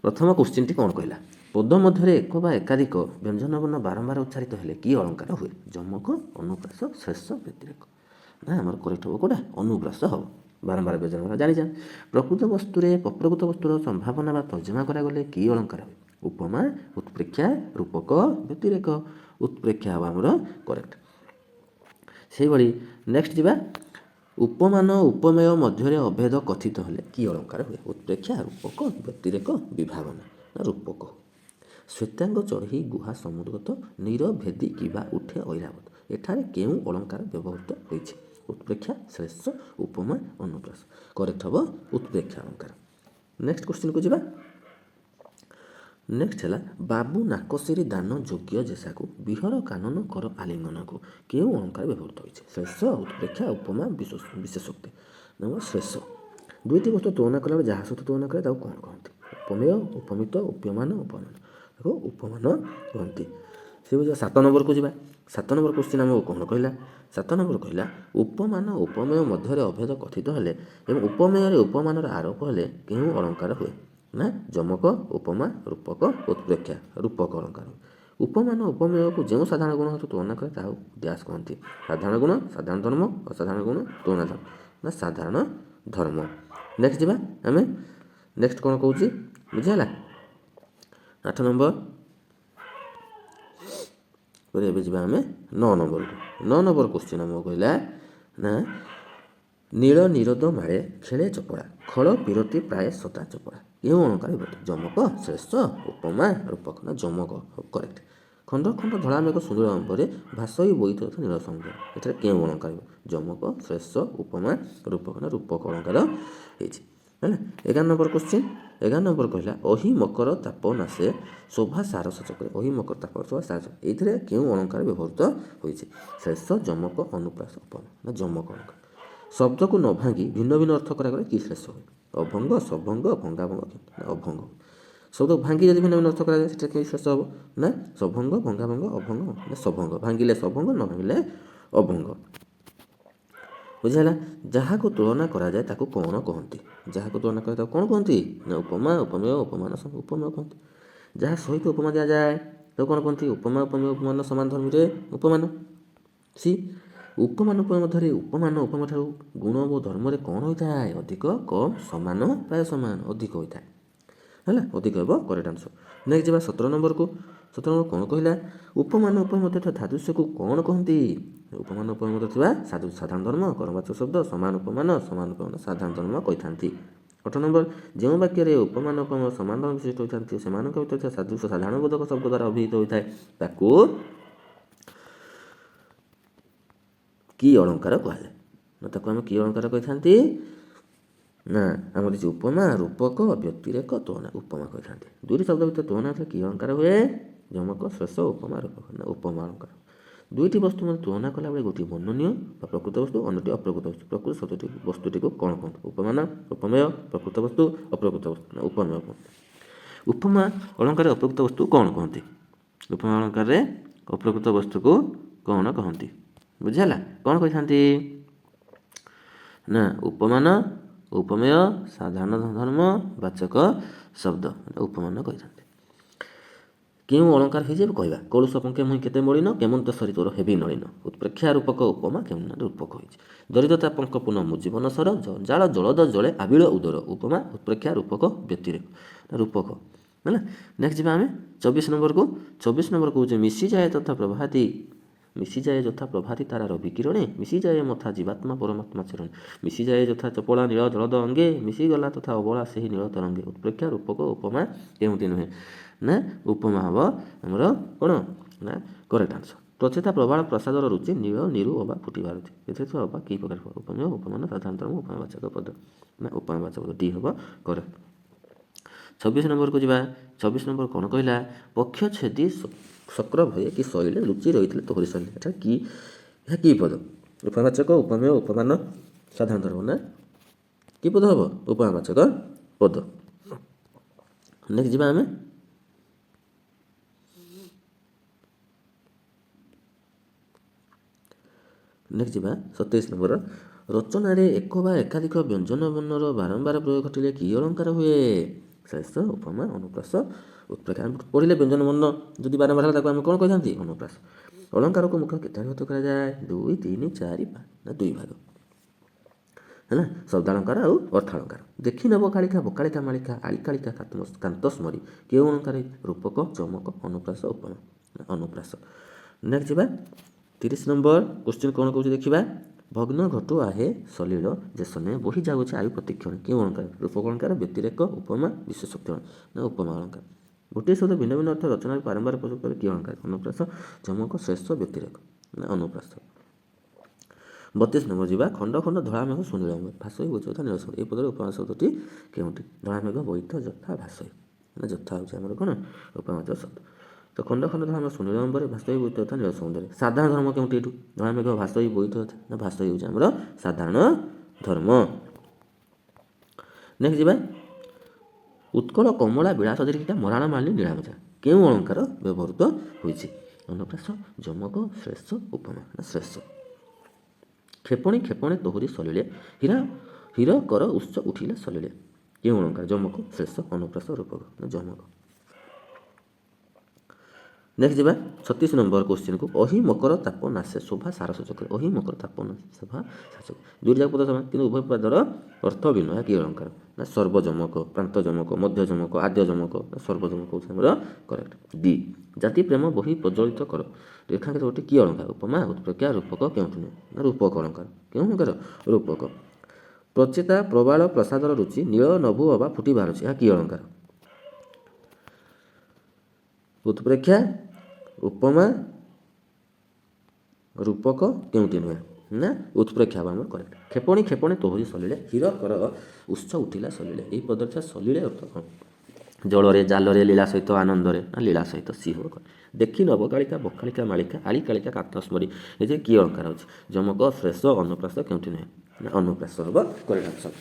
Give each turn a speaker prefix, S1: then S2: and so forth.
S1: ପ୍ରଥମ କୋଶ୍ଚିନ୍ଟି କ'ଣ କହିଲା? ପଦ ମଧ୍ୟରେ ଏକ ବା ଏକାଧିକ ବ୍ୟଞ୍ଜନ ବର୍ଣ୍ଣ ବାରମ୍ବାର ଉଚ୍ଚାରିତ ହେଲେ କି ଅଳଙ୍କାର ହୁଏ? ଯମକ, ଅନୁପ୍ରାସ, ଶ୍ଲେଷ, ବ୍ୟତିରେକ। ନା ଆମର କରେକ୍ଟ ହେବ କେଉଁଟା? ଅନୁପ୍ରାସ ହେବ। ବାରମ୍ବାର ବ୍ୟଞ୍ଜନ ବର୍ଣ୍ଣ ଜାଣିଛା। ପ୍ରକୃତ ବସ୍ତୁରେ ଅପ୍ରକୃତ ବସ୍ତୁର ସମ୍ଭାବନା ବା ତର୍ଜମା କରାଗଲେ କି ଅଳଙ୍କାର ହୁଏ? ଉପମା, ଉତ୍ପ୍ରେକ୍ଷା, ରୂପକ, ବ୍ୟତିରେକ। ଉତ୍ପ୍ରେକ୍ଷା ହେବ ଆମର କରେକ୍ଟ। ସେଇଭଳି ନେକ୍ସଟ ଯିବା। ଉପମାନ ଉପମେୟ ମଧ୍ୟରେ ଅଭେଦ କଥିତ ହେଲେ କି ଅଳଙ୍କାର ହୁଏ? ଉତ୍ପ୍ରେକ୍ଷା, ରୂପକ, ବ୍ୟତିରେକ, ବିଭାବନା। ନା ରୂପକ। ଶ୍ଵେତାଙ୍ଗ ଚଢ଼େଇ ଗୁହା ସମୁଦ୍ରଗତ ନୀର ଭେଦି କିବା ଉଠେ ଐରାବତ। ଏଠାରେ କେଉଁ ଅଳଙ୍କାର ବ୍ୟବହୃତ ହୋଇଛି? ଉତ୍ପ୍ରେକ୍ଷା, ଶ୍ଲେଷ, ଉପମା, ଅନୁପ୍ରାସ। କରେକ୍ଟ ହେବ ଉତ୍ପ୍ରେକ୍ଷା ଅଳଙ୍କାର। ନେକ୍ସଟ କୋଶ୍ଚିନ୍କୁ ଯିବା। ନେକ୍ସଟ ହେଲା ବାବୁ ନାକସିରି ଦାନ ଯୋଗ୍ୟ ଯେସାକୁ ବିହର କାନନ କର ଆଲିଙ୍ଗନକୁ କେଉଁ ଅଳଙ୍କାର ବ୍ୟବହୃତ ହୋଇଛି? ଶ୍ଲେଷ, ଉତ୍ପ୍ରେକ୍ଷା, ଉପମା, ବିଶେଷୋକ୍ତି। ଶ୍ଲେଷ। ଦୁଇଟି ବସ୍ତୁ ତୁଳନା କଲାବେଳେ ଯାହା ସହିତ ତୁଳନା କରେ ତାକୁ କ'ଣ କହନ୍ତି? ଉପମେୟ, ଉପମିତ, ଉପମାନ, ଉପମାନ। ତାକୁ ଉପମାନ କହନ୍ତି। ସେ ବୁଝିବା। 7 ନମ୍ବରକୁ ଯିବା। 7 ନମ୍ବର କୋଶ୍ଚିନ୍ ଆମକୁ କ'ଣ କହିଲା? 7 ନମ୍ବର କହିଲା ଉପମାନ ଉପମେୟ ମଧ୍ୟରେ ଅଭେଦ କଥିତ ହେଲେ ଏବଂ ଉପମେୟରେ ଉପମାନର ଆରୋପ ହେଲେ କେଉଁ ଅଳଙ୍କାର ହୁଏ? ନା ଯମକ, ଉପମା, ରୂପକ, ଉତ୍ପ୍ରେକ୍ଷା। ରୂପକ ଅଳଙ୍କାର। ଉପମାନ ଉପମେୟକୁ ଯେଉଁ ସାଧାରଣ ଗୁଣ ସହିତ ତୁଳନା କରେ ତାହାକୁ ଡ୍ୟାସ୍ କହନ୍ତି? ସାଧାରଣ ଗୁଣ, ସାଧାରଣ ଧର୍ମ, ଅସାଧାରଣ ଗୁଣ, ତୁଳନା ଧର୍ମ। ନା ସାଧାରଣ ଧର୍ମ। ନେକ୍ସଟ ଯିବା ଆମେ। ନେକ୍ସଟ କ'ଣ କହୁଛି ବୁଝିହେଲା? 8 ନମ୍ବର ପରେ ଏବେ ଯିବା ଆମେ 9 ନମ୍ବରକୁ। 9 ନମ୍ବର କୋଶ୍ଚିନ୍ ଆମକୁ କହିଲା ନା ନୀଳ ନିରୋଧ ମାଳେ ଖେଳେ ଚପଳା ଖଳ ବିରତି ପ୍ରାୟ ସଦା ଚପଳା କେଉଁ ଅଳଙ୍କାର ବିରତି? ଯମକ, ଶ୍ଲେଷ, ଉପମା, ରୂପକ। ନା ଯମକ କରେକ୍ଟ। ଖଣ୍ଡ ଖଣ୍ଡ ଧଳା ମେଘ ସୁନ୍ଦର ଅମ୍ବରେ ଭାସଇ ବୋଇତ ନୀଳ ସମୁଦ୍ର। ଏଠାରେ କେଉଁ ଅଳଙ୍କାର? ଯମକ, ଶ୍ଲେଷ, ଉପମା, ରୂପକ। ନା ରୂପକ ଅଳଙ୍କାର ହେଇଛି ହେଲା। 11 ନମ୍ବର କୋଶ୍ଚିନ୍। 11 ନମ୍ବର କହିଲା ଅହି ମକର ତାପ ନାଶେ ଶୋଭା ସାରସ ଚକ୍ରେ। ଅହି ମକର ତାପ ଶୋଭା ସାରସ। ଏଇଥିରେ କେଉଁ ଅଳଙ୍କାର ବ୍ୟବହୃତ ହୋଇଛି? ଶ୍ଲେଷ, ଯମକ, ଅନୁପ୍ରାସ, ଉପମା। ନା ଯମକ ଅଳଙ୍କାର। ଶବ୍ଦକୁ ନ ଭାଙ୍ଗି ଭିନ୍ନ ଭିନ୍ନ ଅର୍ଥ କରାଗଲେ କି ଶ୍ଲେଷ ହୁଏ? ଅଭଙ୍ଗ, ସଭଙ୍ଗ, ଭଙ୍ଗାଭଙ୍ଗ। ନା ଅଭଙ୍ଗ। ଶବ୍ଦକୁ ଭାଙ୍ଗି ଯଦି ଭିନ୍ନ ଭିନ୍ନ ଅର୍ଥ କରାଯାଏ ସେଟା କି ଶ୍ଲେଷ ହେବ? ନା ସଭଙ୍ଗ, ଭଙ୍ଗାଭଙ୍ଗ, ଅଭଙ୍ଗ। ନା ସଭଙ୍ଗ। ଭାଙ୍ଗିଲେ ସଭଙ୍ଗ, ନ ଭାଙ୍ଗିଲେ ଅଭଙ୍ଗ। ବୁଝିହେଲା। ଯାହାକୁ ତୁଳନା କରାଯାଏ ତାକୁ କ'ଣ କହନ୍ତି? ଯାହାକୁ ତୁଳନା କରାଯାଏ ତାକୁ କ'ଣ କହନ୍ତି? ନା ଉପମା, ଉପମେୟ, ଉପମାନ, ଉପମେୟ କହନ୍ତି। ଯାହା ସହିତ ଉପମା ଦିଆଯାଏ ତାକୁ କ'ଣ କହନ୍ତି? ଉପମା, ଉପମେୟ, ଉପମାନ ସମାନ ଧର୍ମୀରେ ଉପମାନ। ସି ଉପମାନ ଉପମେୟ ମଧ୍ୟରେ ଉପମାନ ଉପମେୟ ଠାରୁ ଗୁଣ ଓ ଧର୍ମରେ କ'ଣ ହୋଇଥାଏ? ଅଧିକ, କମ୍, ସମାନ, ପ୍ରାୟ ସମାନ। ଅଧିକ ହୋଇଥାଏ ହେଲା। ଅଧିକ ହେବ କରେକ୍ଟ ଆନ୍ସର। ନେକ୍ସଟ ଯିବା 17 ନମ୍ବରକୁ। 17 ନମ୍ବର କ'ଣ କହିଲା? ଉପମାନ ଉପମେୟ ମଧ୍ୟରେ ଥିବା ଧାତୁସ୍ୟକୁ କ'ଣ କହନ୍ତି? ଉପମାନ ଉପମେୟ ମଧ୍ୟରେ ଥିବା ସାଧାରଣ ଧର୍ମ, କରବାଚକ ଶବ୍ଦ, ସମାନ ଉପମାନ, ସମାନ ଉପମାନ, ସାଧାରଣ ଧର୍ମ କହିଥାନ୍ତି। 18 ନମ୍ବର ଯେଉଁ ବାକ୍ୟରେ ଉପମାନ ଉପମେୟ ସମାନ ଧର୍ମ ବିଶିଷ୍ଟ ହୋଇଥାନ୍ତି ସେମାନଙ୍କ ଭିତରେ ଥିବା ସାଦୃଶ୍ୟ ସାଧାରଣ ବୋଧକ ଶବ୍ଦ ଦ୍ୱାରା ଅଭିହିତ ହୋଇଥାଏ ତାକୁ କି ଅଳଙ୍କାର କୁହାଯାଏ? ନା ତାକୁ ଆମେ କି ଅଳଙ୍କାର କହିଥାନ୍ତି? ନା ଆମର କିଛି ଉପମା, ରୂପକ, ବ୍ୟତିରେକ, ତୁଳନା। ଉପମା କହିଥାନ୍ତି। ଦୁଇଟି ଶବ୍ଦ ଭିତରେ ତୁଳନା ହେଲେ କି ଅଳଙ୍କାର ହୁଏ? ଯମକ, ଶ୍ଲେଷ, ଉପମା, ରୂପକ। ନା ଉପମା ଅଳଙ୍କାର। ଦୁଇଟି ବସ୍ତୁ ମଧ୍ୟ ତୁଳନା କଲାବେଳେ ଗୋଟିଏ ବର୍ଣ୍ଣନୀୟ ବା ପ୍ରକୃତ ବସ୍ତୁ ଅନ୍ୟଟି ଅପ୍ରକୃତ ବସ୍ତୁ। ପ୍ରକୃତ ବସ୍ତୁଟିକୁ କ'ଣ କୁହନ୍ତି? ଉପମାନ, ଉପମେୟ, ପ୍ରକୃତ ବସ୍ତୁ, ଅପ୍ରକୃତ ବସ୍ତୁ। ନା ଉପମେୟ କୁହନ୍ତି। ଉପମା ଅଳଙ୍କାରରେ ଅପ୍ରକୃତ ବସ୍ତୁ କ'ଣ କହନ୍ତି? ଉପମା ଅଳଙ୍କାରରେ ଅପ୍ରକୃତ ବସ୍ତୁକୁ କ'ଣ କହନ୍ତି? ବୁଝିହେଲା। କ'ଣ କହିଥାନ୍ତି? ନା ଉପମାନ ଉପମେୟ ସାଧାରଣ ଧର୍ମ ବାଚକ ଶବ୍ଦ ଉପମାନ କହିଥାନ୍ତି। କେଉଁ ଅଳଙ୍କାର ହେଇଯିବ କହିବା? କଳୁଷ ପଙ୍କେ ମୁହିଁ କେତେ ମଳିନ କେମନ୍ତ ସରି ତୋର ହେବି ନଳିନ। ଉତ୍ପ୍ରେକ୍ଷା, ରୂପକ, ଉପମା କେଉଁ ରୂପକ ହେଇଛି? ଦରିଦ୍ରତା ପଙ୍କ ପୁନ ମୋ ଜୀବନ ସର ଜଞ୍ଜାଳ ଜଳଦ ଜଳେ ଆବିଳ ଉଦର। ଉପମା, ଉତ୍ପ୍ରେକ୍ଷା, ରୂପକ, ବ୍ୟତିରେକ। ରୂପକ ହେଲା। ନେକ୍ସଟ ଯିବା ଆମେ 24 ନମ୍ବରକୁ। 24 ନମ୍ବର କହୁଛେ ମିଶିଯାଏ ତଥା ପ୍ରଭାତି ମିଶିଯାଏ ଯଥା ପ୍ରଭାତି ତାରାର ବିକିରଣେ ମିଶିଯାଏ ମଥା ଜୀବାତ୍ମା ପରମାତ୍ମା ଚରଣେ। ମିଶିଯାଏ ଯଥା ଚପଳା ନୀଳ ଜଳଦ ଅଙ୍ଗେ ମିଶିଗଲା ତଥା ଅବଳା ସେହି ନୀଳ ତରଙ୍ଗେ। ଉତ୍ପ୍ରେକ୍ଷା, ରୂପକ, ଉପମା କେଉଁଠି ନୁହେଁ? ନା ଉପମା ହେବ ଆମର କ'ଣ? ନା କରେକ୍ଟ ଆନ୍ସର। ପ୍ରଚେତା ପ୍ରବାଳ ପ୍ରସାଦର ରୁଚି ନୀଳ ନିରୁ ଅବା ଫୁଟି ବାରୁଛି। ଏଥିରେ ଥିବା ଅବା କି ପ୍ରକାର ଉପମେୟ ଉପମାନ ସାଧାରଣ ଧର୍ମ ଉପମାବାଚକ ପଦ। ନା ଉପମାବାଚକ ପଦ ଡି ହେବ କରେକ୍ଟ। 26 ନମ୍ବରକୁ ଯିବା। 26 ନମ୍ବର କ'ଣ କହିଲା? ପକ୍ଷ ଛେଦି ଶକ୍ର ଭଏ କି ଶୈଳେ ଲୁଚି ରହିଥିଲେ ତୋହରି ଶୈଳୀ। ଏଟା କି ଏହା କି ପଦ? ଉପମାବାଚକ, ଉପମେୟ, ଉପମାନ, ସାଧାରଣ ଧର୍ମ। ନା କି ପଦ ହେବ? ଉପମାବାଚକ ପଦ। ନେକ୍ସଟ ଯିବା ଆମେ ନେକ୍ସଟ ଯିବା 27 ନମ୍ବର। ରଚନାରେ ଏକ ବା ଏକାଧିକ ବ୍ୟଞ୍ଜନ ବର୍ଣ୍ଣର ବାରମ୍ବାର ପ୍ରୟୋଗ ଘଟିଲେ କି ଅଳଙ୍କାର ହୁଏ? ଶ୍ରେଷ୍ଠ, ଉପମା, ଅନୁପ୍ରାସ, ଉତ୍ପ୍ରେକ୍ଷା। ଆମେ ପଢ଼ିଲେ ବ୍ୟଞ୍ଜନ ବର୍ଣ୍ଣ ଯଦି ବାରମ୍ବାର ହେଲା ତାକୁ ଆମେ କ'ଣ କହିଥାନ୍ତି? ଅନୁପ୍ରାସ। ଅଳଙ୍କାରକୁ ମୁଖ୍ୟ କେତେ ଭାଗ କରାଯାଏ? 2, 3, 4, 5 ନା 2 ଭାଗ ହେଲା। ଶବ୍ଦାଳଙ୍କାର ଆଉ ଅର୍ଥାଳଙ୍କାର। ଦେଖି ନବକାଳିକା, ବକାଳିକା, ମାଳିକା, ଆଳିକାଳିକା, କାନ୍ତସ୍ମରୀ କେଉଁ ଅଳଙ୍କାର? ରୂପକ, ଚମକ, ଅନୁପ୍ରାସ, ଉପମା। ଅନୁପ୍ରାସ। ନେକ୍ସଟ ଯିବା 30 ନମ୍ବର କ୍ୱେଶ୍ଚିନ୍ କ'ଣ କହୁଛି ଦେଖିବା। ଭଗ୍ନ ଘଟୁ ଆହେ ସଲିଳ ଯେସନେ ବହି ଯାଉଛି ଆୟୁ ପ୍ରତିକ୍ଷଣ କେଉଁ ଅଳଙ୍କାର? ରୂପକ ଅଳଙ୍କାର, ବ୍ୟତିରେକ, ଉପମା, ବିଶେଷୋକ୍ତି ନା ଉପମା ଅଳଙ୍କାର। ଗୋଟିଏ ଶବ୍ଦ ଭିନ୍ନ ଭିନ୍ନ ଅର୍ଥ ରଚନାରେ ବାରମ୍ବାର ପ୍ରୟୋଗ କରେ କି ଅଳଙ୍କାର? ଅନୁପ୍ରାସ, ଚମକ, ଶ୍ରେଷ୍ଠ, ବ୍ୟତିରେକ ନା ଅନୁପ୍ରାସ। 32 ନମ୍ବର ଯିବା। ଖଣ୍ଡ ଖଣ୍ଡ ଧଳାମେଘ ସୁନୀଳ ଭାସୋଇ ବୈତ ଯଥା ନୀଳ ସମୁଦ୍ର। ଏହି ପଦରେ ଉପମା ଶବ୍ଦଟି କେଉଁଠି? ଧଳାମେଘ, ବୈତ, ଯଥା, ଭାସୋଇ ନା ଯଥା ହେଉଛି ଆମର କ'ଣ? ଉପମାର ଶବ୍ଦ। ତ ଖଣ୍ଡ ଖଣ୍ଡ ଧଳାମେଘ ସୁନୀଳ ଅମ୍ବରେ ଭାସୋଇ ବୈତ ଯଥା ନୀଳ ସମୁଦ୍ରରେ। ସାଧାରଣ ଧର୍ମ କେଉଁଠି ଏଇଠୁ? ଧଳାମେଘ, ଭାସୋଇ, ବୈତ ଯଥା ନା ଭାସୋଇ ହେଉଛି ଆମର ସାଧାରଣ ଧର୍ମ। ନେକ୍ସଟ ଯିବା। ଉତ୍କଳ କମଳା ବିଳାସ ଦୀର୍ଘିକା ମରାଳ ମାଳିନୀ ନୀଳାମଜା କେଉଁ ଅଳଙ୍କାର ବ୍ୟବହୃତ ହୋଇଛି? ଅନୁପ୍ରାସ, ଯମକ, ଶ୍ରେଷ୍ଠ, ଉପମା ନା ଶ୍ରେଷ୍ଠ। କ୍ଷେପଣୀ କ୍ଷେପଣେ ତୋହରି ସଲିଳେ ହୀର କର ଉତ୍ସ ଉଠିଲେ ସଲିଳେ କେଉଁ ଅଳଙ୍କାର? ଯମକ, ଶ୍ରେଷ୍ଠ, ଅନୁପ୍ରାସ, ରୂପକ ନା ଯମକ। ନେକ୍ସଟ ଯିବା 36 ନମ୍ବର କ୍ୱେଶ୍ଚିନ୍କୁ। ଅହି ମକର ତାପ ନାଶେ ଶୋଭା ସାରସୂଚକ। ଅହି ମକର ତାପ ଶୋଭା ସାରସୂଚକ। ଦୁଇଟି ଯାକ ପଦ ସମାନ କିନ୍ତୁ ଉଭୟ ପଦର ଅର୍ଥ ଭିନ୍ନ। ଏହା କି ଅଳଙ୍କାର? ନା ସର୍ବଯମକ, ପ୍ରାନ୍ତ ଯମକ, ମଧ୍ୟ ଯମକ, ଆଦ୍ୟ ଯମକ ନା ସର୍ବଯମକ ହେଉଛି ଆମର କରେକ୍ଟ। ଡି। ଜାତି ପ୍ରେମ ବହି ପ୍ରଜ୍ୱଳିତ କର ରେଖାଙ୍କିତ ଗୋଟି କି ଅଳଙ୍କାର? ଉପମା, ଉତ୍ପ୍ରେକ୍ଷା, ରୂପକ କେଉଁଠି ନୁହେଁ? ନା ରୂପକ ଅଳଙ୍କାର। କେଉଁ ଅଳଙ୍କାର? ରୂପକ। ପ୍ରଚେତା ପ୍ରବାଳ ପ୍ରସାଦର ରୁଚି ନୀଳ ନଭୁ ଅବା ଫୁଟି ବାହାରୁଛି ଏହା କି ଅଳଙ୍କାର? ଉତ୍ପ୍ରେକ୍ଷା, ଉପମା, ରୂପକ କେଉଁଠି ନୁହେଁ? ନା ଉତ୍ପ୍ରେକ୍ଷା ହେବା ଆମର କରେକ୍ଟ। କ୍ଷେପଣୀ କ୍ଷେପଣେ ତୋହରି ସଲିଳେ ହୀର କର ଉତ୍ସ ଉଠିଲା ସଲିଳେ। ଏହି ପଦଟା ସଲିଳେ ଅର୍ଥ କ'ଣ? ଜଳରେ, ଜାଲରେ, ଲୀଳା ସହିତ, ଆନନ୍ଦରେ ନା ଲୀଳା ସହିତ। ସି ହେବ। ଦେଖି ନବକାଳିକା, ବକାଳିକା, ମାଳିକା, ଆଳିକାଳିକା, କାନ୍ତସ୍ମରୀ ଏ ଯେ କି ଅଳଙ୍କାର ଅଛି? ଯମକ, ଶ୍ରେଷ୍ଠ, ଅନୁପ୍ରାସ କେଉଁଠି ନୁହେଁ? ନା ଅନୁପ୍ରାସ ହେବ କରେକ୍ଟ ଆନ୍ସର।